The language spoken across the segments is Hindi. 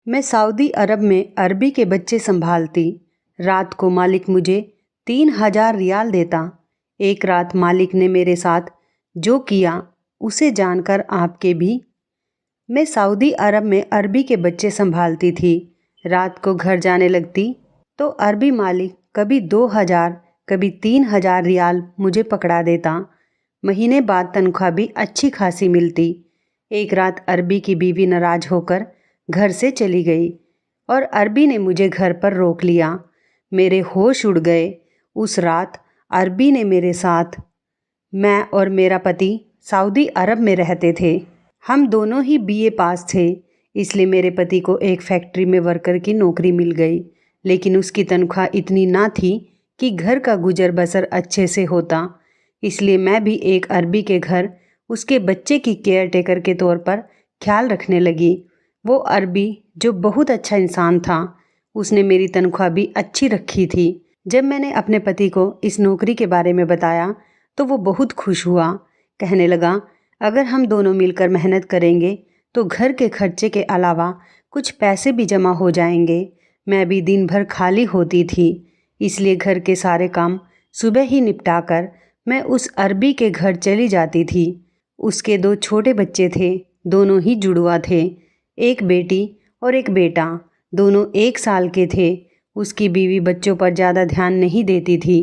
मैं सऊदी अरब में अरबी के बच्चे संभालती। रात को मालिक मुझे 3,000 रियाल देता। एक रात मालिक ने मेरे साथ जो किया उसे जानकर आपके भी। मैं सऊदी अरब में अरबी के बच्चे संभालती थी। रात को घर जाने लगती तो अरबी मालिक कभी 2,000 कभी 3,000 रियाल मुझे पकड़ा देता। महीने बाद तनख्वाह भी अच्छी खासी मिलती। एक रात अरबी की बीवी नाराज होकर घर से चली गई और अरबी ने मुझे घर पर रोक लिया। मेरे होश उड़ गए। उस रात अरबी ने मेरे साथ, मैं और मेरा पति सऊदी अरब में रहते थे। हम दोनों ही बीए पास थे, इसलिए मेरे पति को एक फैक्ट्री में वर्कर की नौकरी मिल गई। लेकिन उसकी तनख्वाह इतनी ना थी कि घर का गुजर बसर अच्छे से होता। इसलिए मैं भी एक अरबी के घर उसके बच्चे की केयर टेकर के तौर पर ख्याल रखने लगी। वो अरबी जो बहुत अच्छा इंसान था, उसने मेरी तनख्वाह भी अच्छी रखी थी। जब मैंने अपने पति को इस नौकरी के बारे में बताया तो वो बहुत खुश हुआ। कहने लगा, अगर हम दोनों मिलकर मेहनत करेंगे तो घर के खर्चे के अलावा कुछ पैसे भी जमा हो जाएंगे। मैं भी दिन भर खाली होती थी, इसलिए घर के सारे काम सुबह ही निपटाकर मैं उस अरबी के घर चली जाती थी। उसके 2 छोटे बच्चे थे, दोनों ही जुड़वा थे, एक बेटी और एक बेटा। दोनों 1 साल के थे। उसकी बीवी बच्चों पर ज़्यादा ध्यान नहीं देती थी,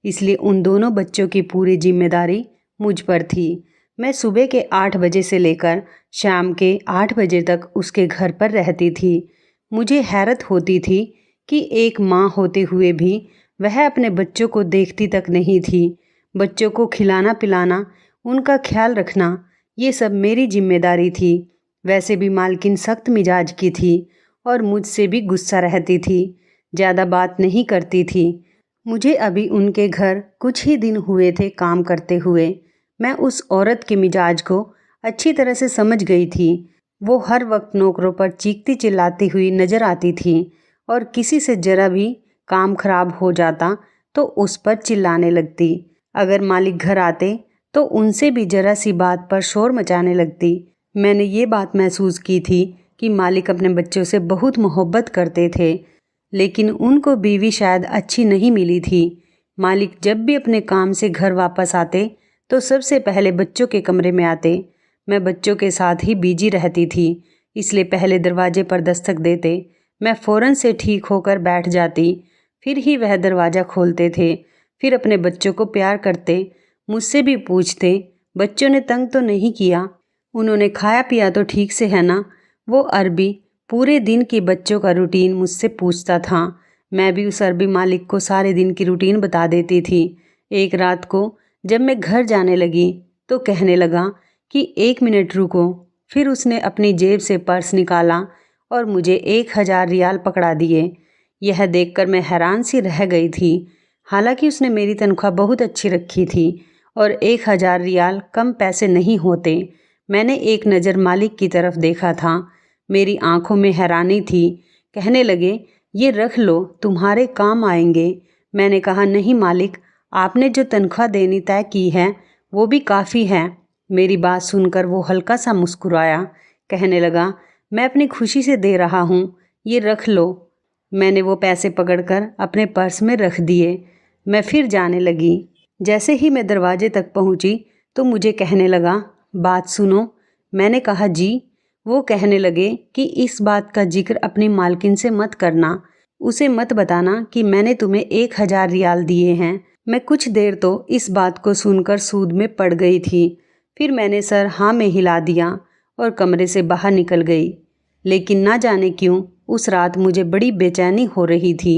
इसलिए उन दोनों बच्चों की पूरी जिम्मेदारी मुझ पर थी। मैं सुबह के 8 बजे से लेकर शाम के 8 बजे तक उसके घर पर रहती थी। मुझे हैरत होती थी कि एक माँ होते हुए भी वह अपने बच्चों को देखती तक नहीं थी। बच्चों को खिलाना पिलाना, उनका ख्याल रखना, ये सब मेरी जिम्मेदारी थी। वैसे भी मालकिन सख्त मिजाज की थी और मुझसे भी गुस्सा रहती थी, ज़्यादा बात नहीं करती थी। मुझे अभी उनके घर कुछ ही दिन हुए थे काम करते हुए। मैं उस औरत के मिजाज को अच्छी तरह से समझ गई थी। वो हर वक्त नौकरों पर चीखती चिल्लाती हुई नज़र आती थी और किसी से ज़रा भी काम खराब हो जाता तो उस पर चिल्लाने लगती। अगर मालिक घर आते तो उनसे भी ज़रा सी बात पर शोर मचाने लगती। मैंने ये बात महसूस की थी कि मालिक अपने बच्चों से बहुत मोहब्बत करते थे, लेकिन उनको बीवी शायद अच्छी नहीं मिली थी। मालिक जब भी अपने काम से घर वापस आते तो सबसे पहले बच्चों के कमरे में आते। मैं बच्चों के साथ ही बिजी रहती थी, इसलिए पहले दरवाजे पर दस्तक देते। मैं फ़ौरन से ठीक होकर बैठ जाती, फिर ही वह दरवाज़ा खोलते थे। फिर अपने बच्चों को प्यार करते, मुझसे भी पूछते, बच्चों ने तंग तो नहीं किया, उन्होंने खाया पिया तो ठीक से है ना। वो अरबी पूरे दिन की बच्चों का रूटीन मुझसे पूछता था। मैं भी उस अरबी मालिक को सारे दिन की रूटीन बता देती थी। एक रात को जब मैं घर जाने लगी तो कहने लगा कि 1 मिनट रुको। फिर उसने अपनी जेब से पर्स निकाला और मुझे 1,000 रियाल पकड़ा दिए। यह देखकर मैं हैरान सी रह गई थी। हालांकि उसने मेरी तनख्वाह बहुत अच्छी रखी थी और 1,000 रियाल कम पैसे नहीं होते। मैंने एक नज़र मालिक की तरफ देखा था। मेरी आंखों में हैरानी थी। कहने लगे, ये रख लो, तुम्हारे काम आएंगे। मैंने कहा, नहीं मालिक, आपने जो तनख्वाह देनी तय की है वो भी काफ़ी है। मेरी बात सुनकर वो हल्का सा मुस्कुराया। कहने लगा, मैं अपनी खुशी से दे रहा हूँ, ये रख लो। मैंने वो पैसे पकड़कर अपने पर्स में रख दिए। मैं फिर जाने लगी। जैसे ही मैं दरवाजे तक पहुँची तो मुझे कहने लगा, बात सुनो। मैंने कहा, जी। वो कहने लगे कि इस बात का जिक्र अपनी मालकिन से मत करना, उसे मत बताना कि मैंने तुम्हें 1,000 रियाल दिए हैं। मैं कुछ देर तो इस बात को सुनकर सूद में पड़ गई थी। फिर मैंने सर हाँ में हिला दिया और कमरे से बाहर निकल गई। लेकिन ना जाने क्यों उस रात मुझे बड़ी बेचैनी हो रही थी।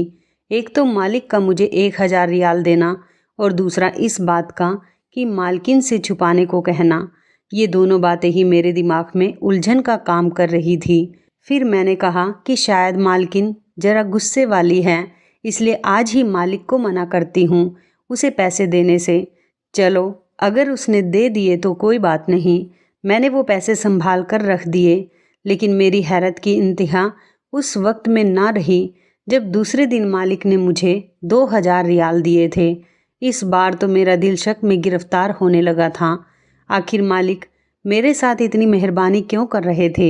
एक तो मालिक का मुझे 1,000 रियाल देना और दूसरा इस बात का कि मालकिन से छुपाने को कहना। ये दोनों बातें ही मेरे दिमाग में उलझन का काम कर रही थी। फिर मैंने कहा कि शायद मालकिन ज़रा गुस्से वाली है, इसलिए आज ही मालिक को मना करती हूँ उसे पैसे देने से। चलो, अगर उसने दे दिए तो कोई बात नहीं। मैंने वो पैसे संभाल कर रख दिए। लेकिन मेरी हैरत की इंतहा उस वक्त में ना रही जब दूसरे दिन मालिक ने मुझे 2,000 रियाल दिए थे। इस बार तो मेरा दिल शक में गिरफ्तार होने लगा था। आखिर मालिक मेरे साथ इतनी मेहरबानी क्यों कर रहे थे?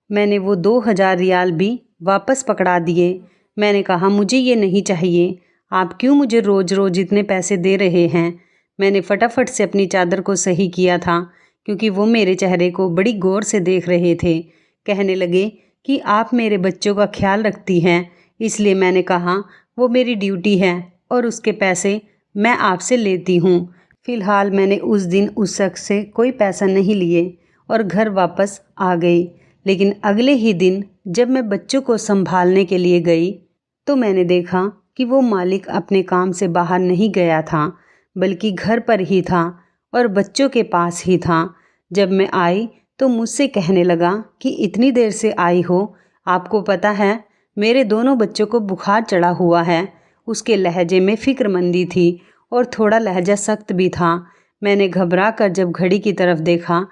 मैंने वो 2,000 रियाल भी वापस पकड़ा दिए। मैंने कहा मुझे ये नहीं चाहिए, आप क्यों मुझे रोज़ रोज़ इतने पैसे दे रहे हैं। मैंने फटाफट से अपनी चादर को सही किया था क्योंकि वो मेरे चेहरे को बड़ी गौर से देख रहे थे। कहने लगे कि आप मेरे बच्चों का ख्याल रखती हैं, इसलिए मैंने कहा वो मेरी ड्यूटी है और उसके पैसे मैं आपसे लेती हूँ। फ़िलहाल मैंने उस दिन उस शख्स से कोई पैसा नहीं लिए और घर वापस आ गई। लेकिन अगले ही दिन जब मैं बच्चों को संभालने के लिए गई तो मैंने देखा कि वो मालिक अपने काम से बाहर नहीं गया था, बल्कि घर पर ही था और बच्चों के पास ही था। जब मैं आई तो मुझसे कहने लगा कि इतनी देर से आई हो, आपको पता है मेरे दोनों बच्चों को बुखार चढ़ा हुआ है। उसके लहजे में फ़िक्रमंदी थी और थोड़ा लहजा सख्त भी था। मैंने घबरा कर जब घड़ी की तरफ देखा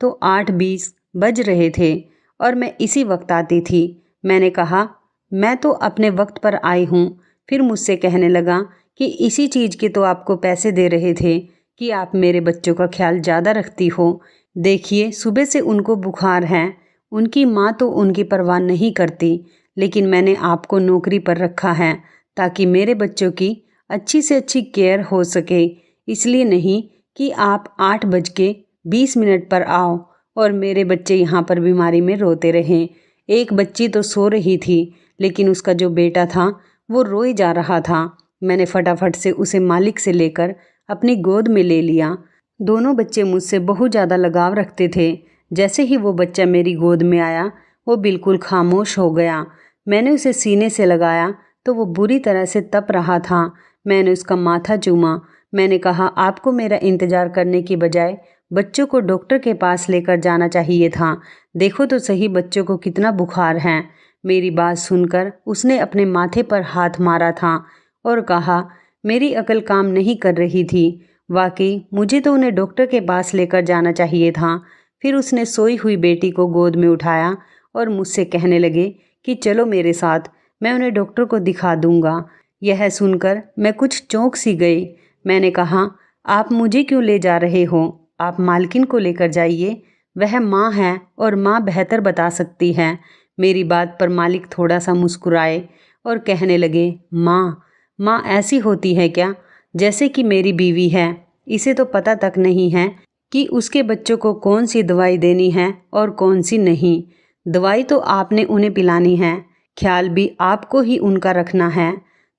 तो 8:20 बज रहे थे और मैं इसी वक्त आती थी। मैंने कहा मैं तो अपने वक्त पर आई हूँ। फिर मुझसे कहने लगा कि इसी चीज़ के तो आपको पैसे दे रहे थे कि आप मेरे बच्चों का ख्याल ज़्यादा रखती हो। देखिए सुबह से उनको बुखार है, उनकी माँ तो उनकी परवाह नहीं करती, लेकिन मैंने आपको नौकरी पर रखा है ताकि मेरे बच्चों की अच्छी से अच्छी केयर हो सके। इसलिए नहीं कि आप 8:20 पर आओ और मेरे बच्चे यहाँ पर बीमारी में रोते रहें। एक बच्ची तो सो रही थी, लेकिन उसका जो बेटा था वो रोए जा रहा था। मैंने फटाफट से उसे मालिक से लेकर अपनी गोद में ले लिया। दोनों बच्चे मुझसे बहुत ज़्यादा लगाव रखते थे। जैसे ही वो बच्चा मेरी गोद में आया वो बिल्कुल खामोश हो गया। मैंने उसे सीने से लगाया तो वो बुरी तरह से तप रहा था। मैंने उसका माथा चूमा। मैंने कहा आपको मेरा इंतज़ार करने की बजाय बच्चों को डॉक्टर के पास लेकर जाना चाहिए था। देखो तो सही बच्चों को कितना बुखार है। मेरी बात सुनकर उसने अपने माथे पर हाथ मारा था और कहा मेरी अकल काम नहीं कर रही थी। वाकई मुझे तो उन्हें डॉक्टर के पास लेकर जाना चाहिए था। फिर उसने सोई हुई बेटी को गोद में उठाया और मुझसे कहने लगे कि चलो मेरे साथ, मैं उन्हें डॉक्टर को दिखा दूंगा। यह सुनकर मैं कुछ चौंक सी गई। मैंने कहा आप मुझे क्यों ले जा रहे हो? आप मालकिन को लेकर जाइए, वह माँ है और माँ बेहतर बता सकती है। मेरी बात पर मालिक थोड़ा सा मुस्कुराए और कहने लगे माँ ऐसी होती है क्या? जैसे कि मेरी बीवी है, इसे तो पता तक नहीं है कि उसके बच्चों को कौन सी दवाई देनी है और कौन सी नहीं। दवाई तो आपने उन्हें पिलानी है, ख्याल भी आपको ही उनका रखना है।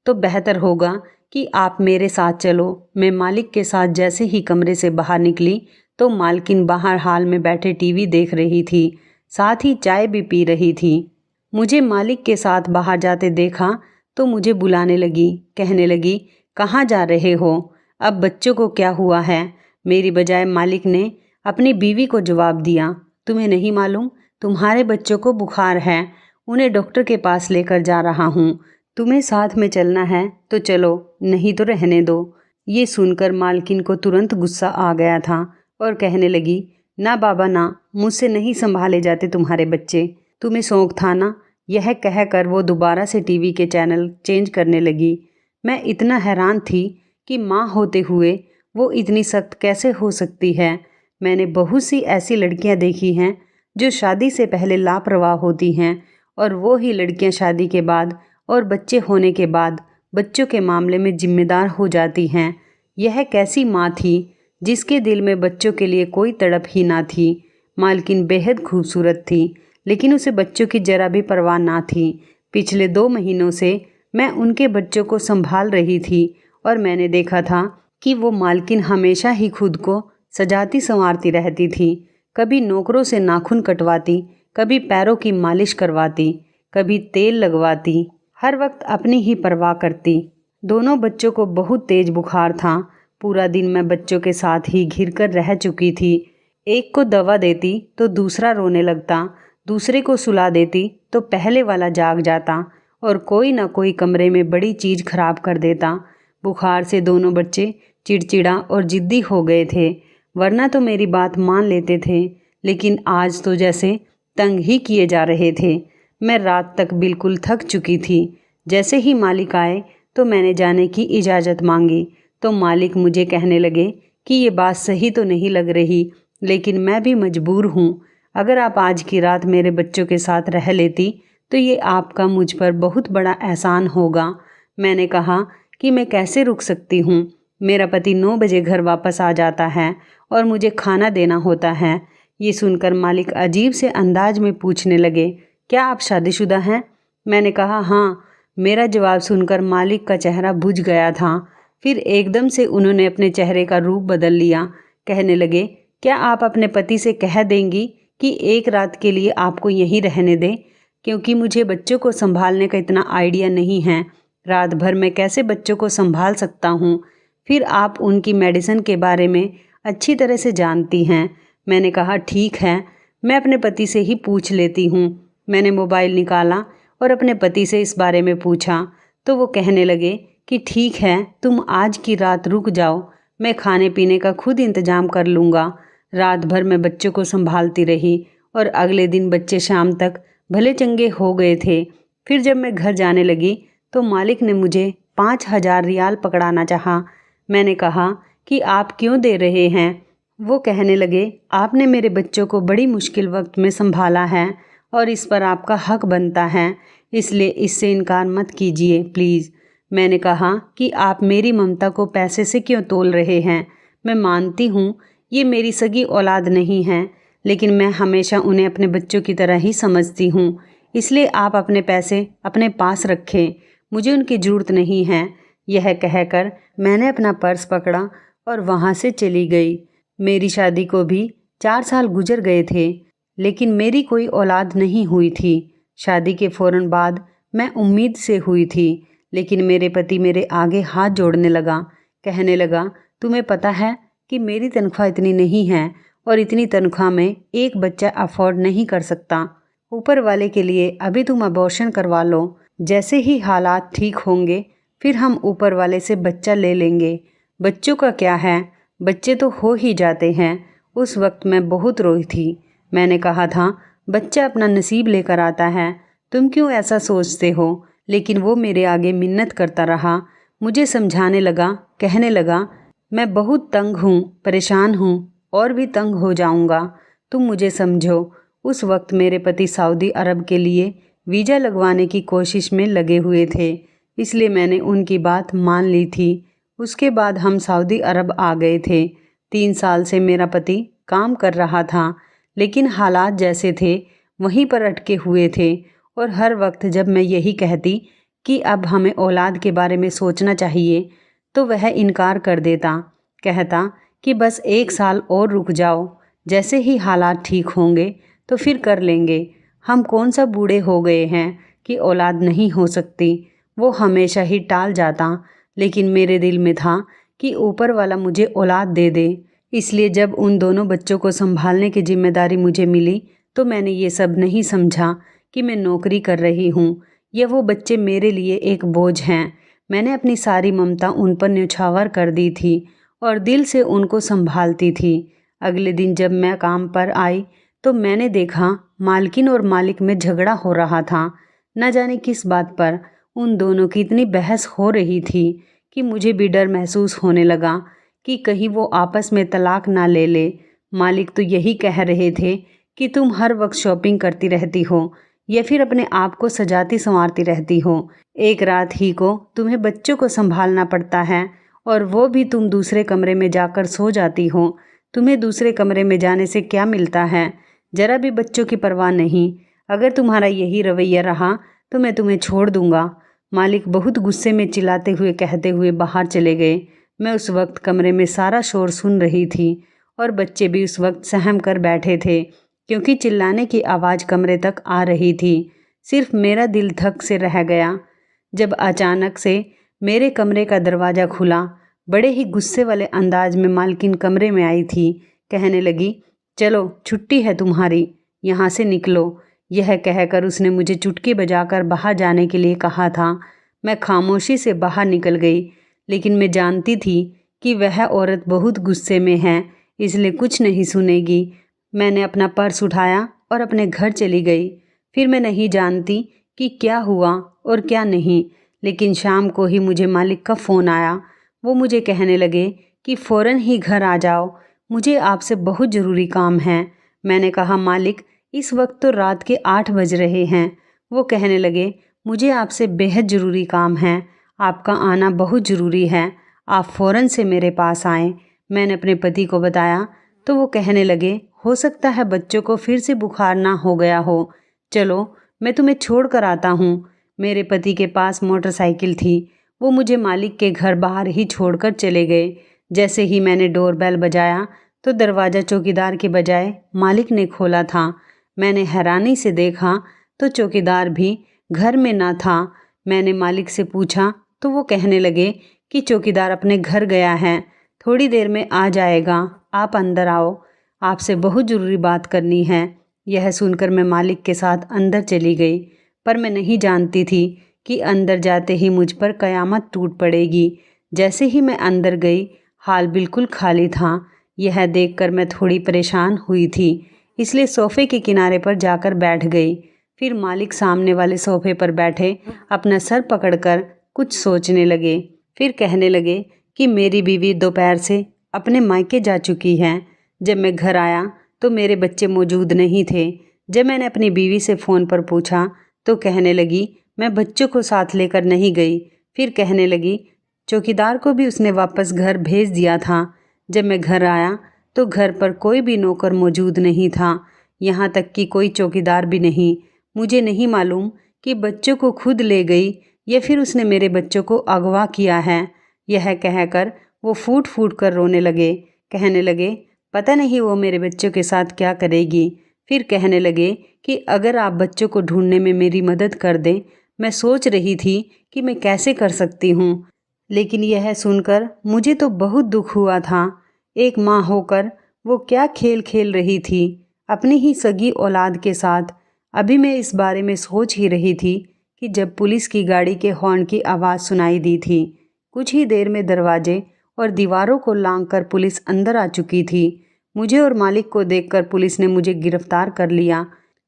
तो बेहतर होगा कि आप मेरे साथ चलो। मैं मालिक के साथ जैसे ही कमरे से बाहर निकली तो मालकिन बाहर हाल में बैठे टीवी देख रही थी, साथ ही चाय भी पी रही थी। मुझे मालिक के साथ बाहर जाते देखा तो मुझे बुलाने लगी। कहने लगी कहाँ जा रहे हो? अब बच्चों को क्या हुआ है? मेरी बजाय मालिक ने अपनी बीवी को जवाब दिया, तुम्हें नहीं मालूम? तुम्हारे बच्चों को बुखार है, उन्हें डॉक्टर के पास लेकर जा रहा हूँ। तुम्हें साथ में चलना है तो चलो, नहीं तो रहने दो। ये सुनकर मालकिन को तुरंत गुस्सा आ गया था और कहने लगी ना बाबा ना, मुझसे नहीं संभाले जाते तुम्हारे बच्चे, तुम्हें शौक था ना। यह कहकर वो दोबारा से टीवी के चैनल चेंज करने लगी। मैं इतना हैरान थी कि माँ होते हुए वो इतनी सख्त कैसे हो सकती है। मैंने बहुत सी ऐसी लड़कियां देखी हैं जो शादी से पहले लापरवाह होती हैं और वो ही लड़कियां शादी के बाद और बच्चे होने के बाद बच्चों के मामले में जिम्मेदार हो जाती हैं। यह कैसी माँ थी जिसके दिल में बच्चों के लिए कोई तड़प ही ना थी। मालकिन बेहद खूबसूरत थी, लेकिन उसे बच्चों की जरा भी परवाह ना थी। पिछले 2 महीनों से मैं उनके बच्चों को संभाल रही थी और मैंने देखा था कि वो मालकिन हमेशा ही खुद को सजाती संवारती रहती थी। कभी नौकरों से नाखून कटवाती, कभी पैरों की मालिश करवाती, कभी तेल लगवाती, हर वक्त अपनी ही परवाह करती। दोनों बच्चों को बहुत तेज बुखार था। पूरा दिन मैं बच्चों के साथ ही घिरकर रह चुकी थी। एक को दवा देती तो दूसरा रोने लगता, दूसरे को सुला देती तो पहले वाला जाग जाता और कोई ना कोई कमरे में बड़ी चीज़ खराब कर देता। बुखार से दोनों बच्चे चिड़चिड़ा और जिद्दी हो गए थे, वरना तो मेरी बात मान लेते थे, लेकिन आज तो जैसे तंग ही किए जा रहे थे। मैं रात तक बिल्कुल थक चुकी थी। जैसे ही मालिक आए तो मैंने जाने की इजाज़त मांगी तो मालिक मुझे कहने लगे कि ये बात सही तो नहीं लग रही, लेकिन मैं भी मजबूर हूँ। अगर आप आज की रात मेरे बच्चों के साथ रह लेती तो ये आपका मुझ पर बहुत बड़ा एहसान होगा। मैंने कहा कि मैं कैसे रुक सकती हूँ, मेरा पति 9 बजे घर वापस आ जाता है और मुझे खाना देना होता है। ये सुनकर मालिक अजीब से अंदाज में पूछने लगे, क्या आप शादीशुदा हैं? मैंने कहा हाँ। मेरा जवाब सुनकर मालिक का चेहरा बुझ गया था। फिर एकदम से उन्होंने अपने चेहरे का रूप बदल लिया। कहने लगे, क्या आप अपने पति से कह देंगी कि एक रात के लिए आपको यहीं रहने दें, क्योंकि मुझे बच्चों को संभालने का इतना आइडिया नहीं है। रात भर मैं कैसे बच्चों को संभाल सकता हूँ? फिर आप उनकी मेडिसिन के बारे में अच्छी तरह से जानती हैं। मैंने कहा ठीक है, मैं अपने पति से ही पूछ लेती हूँ। मैंने मोबाइल निकाला और अपने पति से इस बारे में पूछा तो वो कहने लगे कि ठीक है, तुम आज की रात रुक जाओ, मैं खाने पीने का खुद इंतजाम कर लूँगा। रात भर मैं बच्चों को संभालती रही और अगले दिन बच्चे शाम तक भले चंगे हो गए थे। फिर जब मैं घर जाने लगी तो मालिक ने मुझे 5,000 रियाल पकड़ाना चाहा। मैंने कहा कि आप क्यों दे रहे हैं? वो कहने लगे, आपने मेरे बच्चों को बड़ी मुश्किल वक्त में संभाला है और इस पर आपका हक बनता है, इसलिए इससे इनकार मत कीजिए प्लीज़। मैंने कहा कि आप मेरी ममता को पैसे से क्यों तोल रहे हैं? मैं मानती हूँ ये मेरी सगी औलाद नहीं है, लेकिन मैं हमेशा उन्हें अपने बच्चों की तरह ही समझती हूँ, इसलिए आप अपने पैसे अपने पास रखें, मुझे उनकी ज़रूरत नहीं है। यह कहकर मैंने अपना पर्स पकड़ा और वहाँ से चली गई। मेरी शादी को भी 4 साल गुजर गए थे, लेकिन मेरी कोई औलाद नहीं हुई थी। शादी के फ़ौरन बाद मैं उम्मीद से हुई थी, लेकिन मेरे पति मेरे आगे हाथ जोड़ने लगा। कहने लगा, तुम्हें पता है कि मेरी तनख्वाह इतनी नहीं है और इतनी तनख्वाह में एक बच्चा अफोर्ड नहीं कर सकता। ऊपर वाले के लिए अभी तुम अबॉर्शन करवा लो, जैसे ही हालात ठीक होंगे फिर हम ऊपर वाले से बच्चा ले लेंगे। बच्चों का क्या है, बच्चे तो हो ही जाते हैं। उस वक्त मैं बहुत रोई थी। मैंने कहा था, बच्चा अपना नसीब लेकर आता है, तुम क्यों ऐसा सोचते हो? लेकिन वो मेरे आगे मिन्नत करता रहा। मुझे समझाने लगा, कहने लगा, मैं बहुत तंग हूँ, परेशान हूँ और भी तंग हो जाऊँगा, तुम मुझे समझो। उस वक्त मेरे पति सऊदी अरब के लिए वीज़ा लगवाने की कोशिश में लगे हुए थे, इसलिए मैंने उनकी बात मान ली थी। उसके बाद हम सऊदी अरब आ गए थे। 3 साल से मेरा पति काम कर रहा था, लेकिन हालात जैसे थे वहीं पर अटके हुए थे और हर वक्त जब मैं यही कहती कि अब हमें औलाद के बारे में सोचना चाहिए तो वह इनकार कर देता, कहता कि बस 1 साल और रुक जाओ, जैसे ही हालात ठीक होंगे तो फिर कर लेंगे। हम कौन सा बूढ़े हो गए हैं कि औलाद नहीं हो सकती। वो हमेशा ही टाल जाता, लेकिन मेरे दिल में था कि ऊपर वाला मुझे औलाद दे दे। इसलिए जब उन दोनों बच्चों को संभालने की जिम्मेदारी मुझे मिली तो मैंने ये सब नहीं समझा कि मैं नौकरी कर रही हूँ या वो बच्चे मेरे लिए एक बोझ हैं। मैंने अपनी सारी ममता उन पर न्यौछावर कर दी थी और दिल से उनको संभालती थी। अगले दिन जब मैं काम पर आई तो मैंने देखा मालकिन और मालिक में झगड़ा हो रहा था। न जाने किस बात पर उन दोनों की इतनी बहस हो रही थी कि मुझे भी डर महसूस होने लगा कि कहीं वो आपस में तलाक ना ले ले। मालिक तो यही कह रहे थे कि तुम हर वक्त शॉपिंग करती रहती हो या फिर अपने आप को सजाती संवारती रहती हो। एक रात ही को तुम्हें बच्चों को संभालना पड़ता है और वो भी तुम दूसरे कमरे में जाकर सो जाती हो। तुम्हें दूसरे कमरे में जाने से क्या मिलता है? जरा भी बच्चों की परवाह नहीं। अगर तुम्हारा यही रवैया रहा तो मैं तुम्हें छोड़ दूंगा। मालिक बहुत गुस्से में चिल्लाते हुए कहते हुए बाहर चले गए। मैं उस वक्त कमरे में सारा शोर सुन रही थी और बच्चे भी उस वक्त सहम कर बैठे थे, क्योंकि चिल्लाने की आवाज़ कमरे तक आ रही थी। सिर्फ मेरा दिल धक से रह गया जब अचानक से मेरे कमरे का दरवाज़ा खुला। बड़े ही गुस्से वाले अंदाज में मालकिन कमरे में आई थी। कहने लगी, चलो छुट्टी है तुम्हारी, यहाँ से निकलो। यह कहकर उसने मुझे चुटकी बजाकर बाहर जाने के लिए कहा था। मैं खामोशी से बाहर निकल गई, लेकिन मैं जानती थी कि वह औरत बहुत गुस्से में है, इसलिए कुछ नहीं सुनेगी। मैंने अपना पर्स उठाया और अपने घर चली गई। फिर मैं नहीं जानती कि क्या हुआ और क्या नहीं, लेकिन शाम को ही मुझे मालिक का फ़ोन आया। वो मुझे कहने लगे कि फ़ौरन ही घर आ जाओ, मुझे आपसे बहुत ज़रूरी काम है। मैंने कहा, मालिक इस वक्त तो रात के 8 बज रहे हैं। वो कहने लगे, मुझे आपसे बेहद ज़रूरी काम है, आपका आना बहुत ज़रूरी है, आप फ़ौरन से मेरे पास आएँ। मैंने अपने पति को बताया तो वो कहने लगे, हो सकता है बच्चों को फिर से बुखार ना हो गया हो, चलो मैं तुम्हें छोड़ कर आता हूँ। मेरे पति के पास मोटरसाइकिल थी, वो मुझे मालिक के घर बाहर ही छोड़कर चले गए। जैसे ही मैंने डोरबेल बजाया तो दरवाज़ा चौकीदार के बजाय मालिक ने खोला था। मैंने हैरानी से देखा तो चौकीदार भी घर में ना था। मैंने मालिक से पूछा तो वो कहने लगे कि चौकीदार अपने घर गया है, थोड़ी देर में आ जाएगा, आप अंदर आओ, आपसे बहुत ज़रूरी बात करनी है। यह सुनकर मैं मालिक के साथ अंदर चली गई, पर मैं नहीं जानती थी कि अंदर जाते ही मुझ पर कयामत टूट पड़ेगी। जैसे ही मैं अंदर गई, हाल बिल्कुल खाली था। यह देखकर मैं थोड़ी परेशान हुई थी, इसलिए सोफ़े के किनारे पर जाकर बैठ गई। फिर मालिक सामने वाले सोफ़े पर बैठे अपना सर पकड़कर कुछ सोचने लगे। फिर कहने लगे कि मेरी बीवी दोपहर से अपने मायके जा चुकी है। जब मैं घर आया तो मेरे बच्चे मौजूद नहीं थे। जब मैंने अपनी बीवी से फ़ोन पर पूछा तो कहने लगी, मैं बच्चों को साथ लेकर नहीं गई। फिर कहने लगी, चौकीदार को भी उसने वापस घर भेज दिया था। जब मैं घर आया तो घर पर कोई भी नौकर मौजूद नहीं था, यहाँ तक कि कोई चौकीदार भी नहीं। मुझे नहीं मालूम कि बच्चों को खुद ले गई या फिर उसने मेरे बच्चों को अगवा किया है। यह कहकर वो फूट फूट कर रोने लगे। कहने लगे, पता नहीं वो मेरे बच्चों के साथ क्या करेगी। फिर कहने लगे कि अगर आप बच्चों को ढूंढने में मेरी मदद कर दें। मैं सोच रही थी कि मैं कैसे कर सकती हूँ, लेकिन यह सुनकर मुझे तो बहुत दुख हुआ था। एक माँ होकर वो क्या खेल खेल रही थी अपनी ही सगी औलाद के साथ। अभी मैं इस बारे में सोच ही रही थी कि जब पुलिस की गाड़ी के हॉर्न की आवाज़ सुनाई दी थी। कुछ ही देर में दरवाजे और दीवारों को लांघकर पुलिस अंदर आ चुकी थी। मुझे और मालिक को देखकर पुलिस ने मुझे गिरफ्तार कर लिया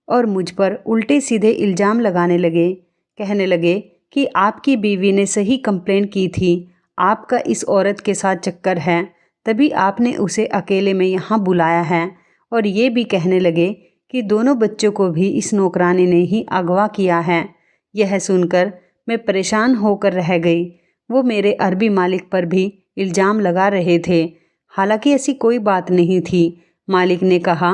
और मुझ पर उल्टे सीधे इल्ज़ाम लगाने लगे। कहने लगे कि आपकी बीवी ने सही कंप्लेन की थी, आपका इस औरत के साथ चक्कर है, तभी आपने उसे अकेले में यहाँ बुलाया है। और ये भी कहने लगे कि दोनों बच्चों को भी इस नौकरानी ने ही अगवा किया है। यह सुनकर मैं परेशान होकर रह गई। वो मेरे अरबी मालिक पर भी इल्ज़ाम लगा रहे थे, हालांकि ऐसी कोई बात नहीं थी। मालिक ने कहा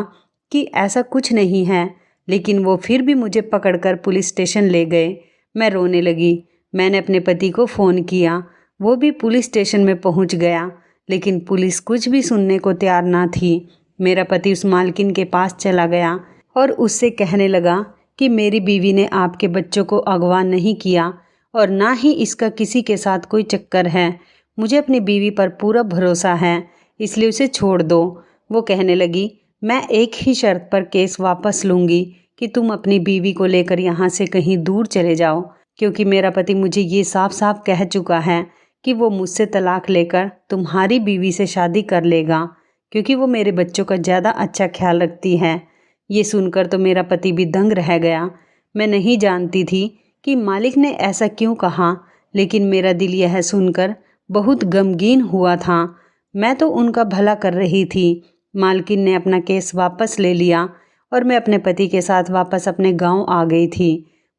कि ऐसा कुछ नहीं है, लेकिन वो फिर भी मुझे पकड़कर पुलिस स्टेशन ले गए। मैं रोने लगी। मैंने अपने पति को फ़ोन किया, वो भी पुलिस स्टेशन में पहुंच गया, लेकिन पुलिस कुछ भी सुनने को तैयार ना थी। मेरा पति उस मालकिन के पास चला गया और उससे कहने लगा कि मेरी बीवी ने आपके बच्चों को अगवा नहीं किया और ना ही इसका किसी के साथ कोई चक्कर है। मुझे अपनी बीवी पर पूरा भरोसा है, इसलिए उसे छोड़ दो। वो कहने लगी, मैं एक ही शर्त पर केस वापस लूँगी कि तुम अपनी बीवी को लेकर यहाँ से कहीं दूर चले जाओ, क्योंकि मेरा पति मुझे ये साफ साफ कह चुका है कि वो मुझसे तलाक लेकर तुम्हारी बीवी से शादी कर लेगा, क्योंकि वो मेरे बच्चों का ज़्यादा अच्छा ख्याल रखती है। ये सुनकर तो मेरा पति भी दंग रह गया। मैं नहीं जानती थी कि मालिक ने ऐसा क्यों कहा, लेकिन मेरा दिल यह सुनकर बहुत गमगीन हुआ था। मैं तो उनका भला कर रही थी। मालकिन ने अपना केस वापस ले लिया और मैं अपने पति के साथ वापस अपने गांव आ गई थी।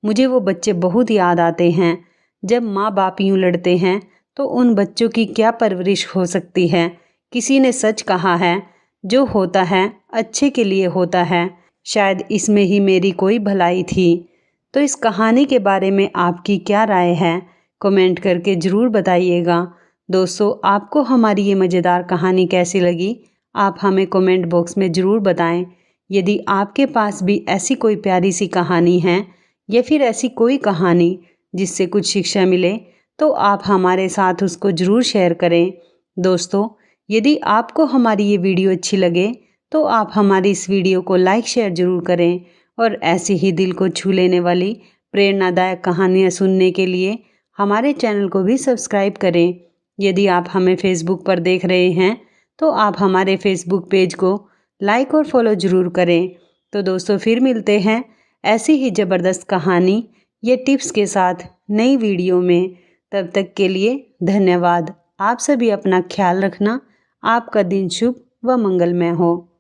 मुझे वो बच्चे बहुत याद आते हैं। जब माँ बाप यूँ लड़ते हैं तो उन बच्चों की क्या परवरिश हो सकती है। किसी ने सच कहा है, जो होता है अच्छे के लिए होता है। शायद इसमें ही मेरी कोई भलाई थी। तो इस कहानी के बारे में आपकी क्या राय है, कमेंट करके ज़रूर बताइएगा। दोस्तों, आपको हमारी ये मज़ेदार कहानी कैसी लगी, आप हमें कमेंट बॉक्स में ज़रूर बताएं। यदि आपके पास भी ऐसी कोई प्यारी सी कहानी है या फिर ऐसी कोई कहानी जिससे कुछ शिक्षा मिले, तो आप हमारे साथ उसको ज़रूर शेयर करें। दोस्तों, यदि आपको हमारी ये वीडियो अच्छी लगे तो आप हमारी इस वीडियो को लाइक शेयर ज़रूर करें और ऐसी ही दिल को छू लेने वाली प्रेरणादायक कहानियाँ सुनने के लिए हमारे चैनल को भी सब्सक्राइब करें। यदि आप हमें फेसबुक पर देख रहे हैं तो आप हमारे फेसबुक पेज को लाइक और फॉलो ज़रूर करें। तो दोस्तों, फिर मिलते हैं ऐसी ही ज़बरदस्त कहानी या टिप्स के साथ नई वीडियो में। तब तक के लिए धन्यवाद। आप सभी अपना ख्याल रखना। आपका दिन शुभ व मंगलमय हो।